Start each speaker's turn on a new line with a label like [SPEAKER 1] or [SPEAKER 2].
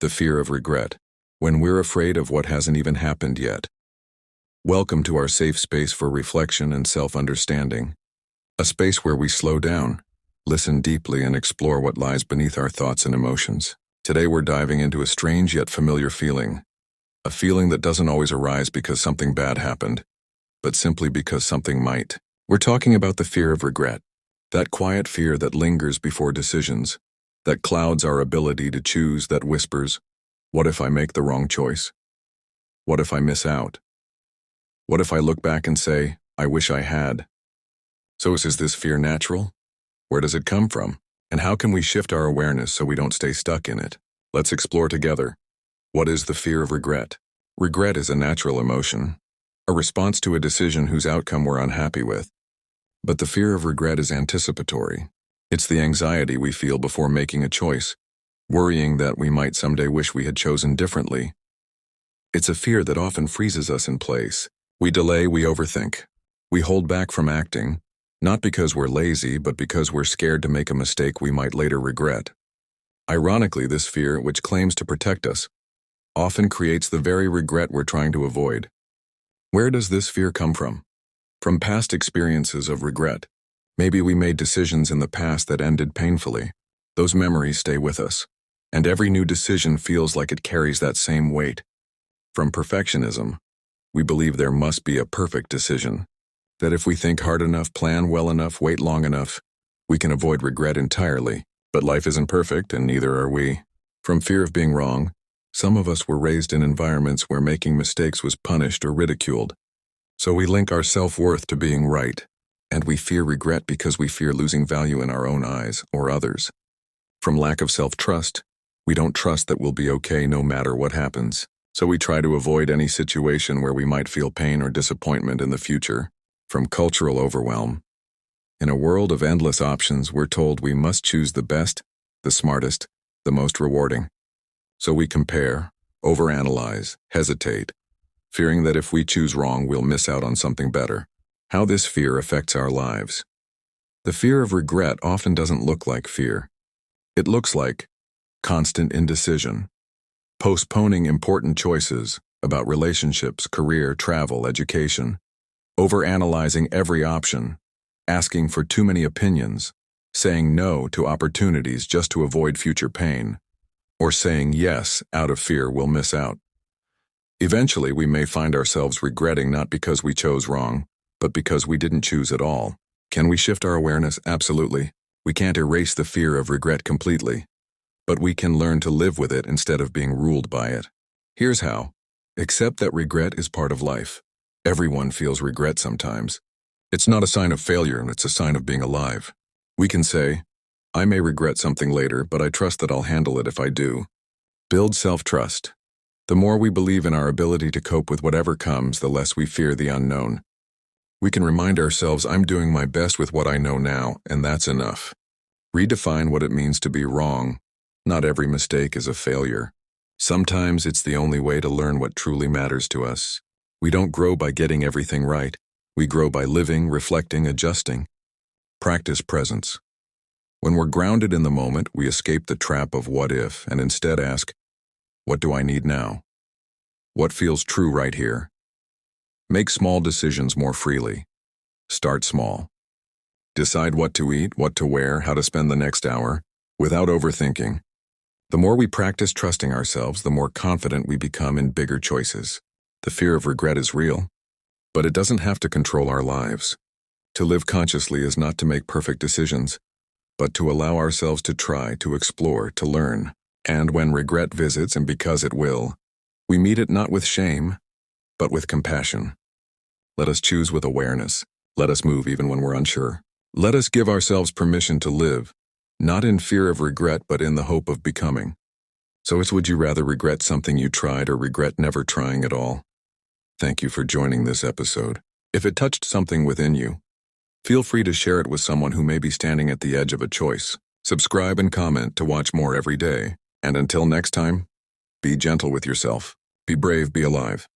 [SPEAKER 1] the fear of regret, when we're afraid of what hasn't even happened yet. Welcome to our safe space for reflection and self-understanding, a space where we slow down, listen deeply, and explore what lies beneath our thoughts and emotions. Today we're diving into a strange yet familiar feeling, a feeling that doesn't always arise because something bad happened, but simply because something might. We're talking about the fear of regret, that quiet fear that lingers before decisions, that clouds our ability to choose, that whispers, what if I make the wrong choice? What if I miss out? What if I look back and say, I wish I had? So is this fear natural? Where does it come from? And how can we shift our awareness so we don't stay stuck in it? Let's explore together. What is the fear of regret? Regret is a natural emotion, a response to a decision whose outcome we're unhappy with. But the fear of regret is anticipatory. It's the anxiety we feel before making a choice, worrying that we might someday wish we had chosen differently. It's a fear that often freezes us in place. We delay, we overthink. We hold back from acting, not because we're lazy, but because we're scared to make a mistake we might later regret. Ironically, this fear, which claims to protect us, often creates the very regret we're trying to avoid. Where does this fear come from? From past experiences of regret. Maybe we made decisions in the past that ended painfully. Those memories stay with us, and every new decision feels like it carries that same weight. From perfectionism, we believe there must be a perfect decision, that if we think hard enough, plan well enough, wait long enough, we can avoid regret entirely. But life isn't perfect, and neither are we. From fear of being wrong, some of us were raised in environments where making mistakes was punished or ridiculed. So we link our self-worth to being right, and we fear regret because we fear losing value in our own eyes or others. From lack of self-trust, we don't trust that we'll be okay no matter what happens. So we try to avoid any situation where we might feel pain or disappointment in the future. From cultural overwhelm. In a world of endless options, we're told we must choose the best, the smartest, the most rewarding. So we compare, overanalyze, hesitate, fearing that if we choose wrong, we'll miss out on something better. How this fear affects our lives. The fear of regret often doesn't look like fear. It looks like constant indecision, postponing important choices about relationships, career, travel, education, overanalyzing every option, asking for too many opinions, saying no to opportunities just to avoid future pain, or saying yes out of fear we'll miss out. Eventually, we may find ourselves regretting not because we chose wrong, but because we didn't choose at all. Can we shift our awareness? Absolutely. We can't erase the fear of regret completely, but we can learn to live with it instead of being ruled by it. Here's how. Accept that regret is part of life. Everyone feels regret sometimes. It's not a sign of failure, it's a sign of being alive. We can say, I may regret something later, but I trust that I'll handle it if I do. Build self-trust. The more we believe in our ability to cope with whatever comes, the less we fear the unknown. We can remind ourselves, I'm doing my best with what I know now, and that's enough. Redefine what it means to be wrong. Not every mistake is a failure. Sometimes it's the only way to learn what truly matters to us. We don't grow by getting everything right. We grow by living, reflecting, adjusting. Practice presence. When we're grounded in the moment, we escape the trap of what if and instead ask, what do I need now? What feels true right here? Make small decisions more freely. Start small. Decide what to eat, what to wear, how to spend the next hour, without overthinking. The more we practice trusting ourselves, the more confident we become in bigger choices. The fear of regret is real, but it doesn't have to control our lives. To live consciously is not to make perfect decisions, but to allow ourselves to try, to explore, to learn. And when regret visits, and because it will, we meet it not with shame, but with compassion. Let us choose with awareness. Let us move even when we're unsure. Let us give ourselves permission to live, not in fear of regret, but in the hope of becoming. So would you rather regret something you tried or regret never trying at all? Thank you for joining this episode. If it touched something within you, feel free to share it with someone who may be standing at the edge of a choice. Subscribe and comment to watch more every day. And until next time, be gentle with yourself. Be brave, be alive.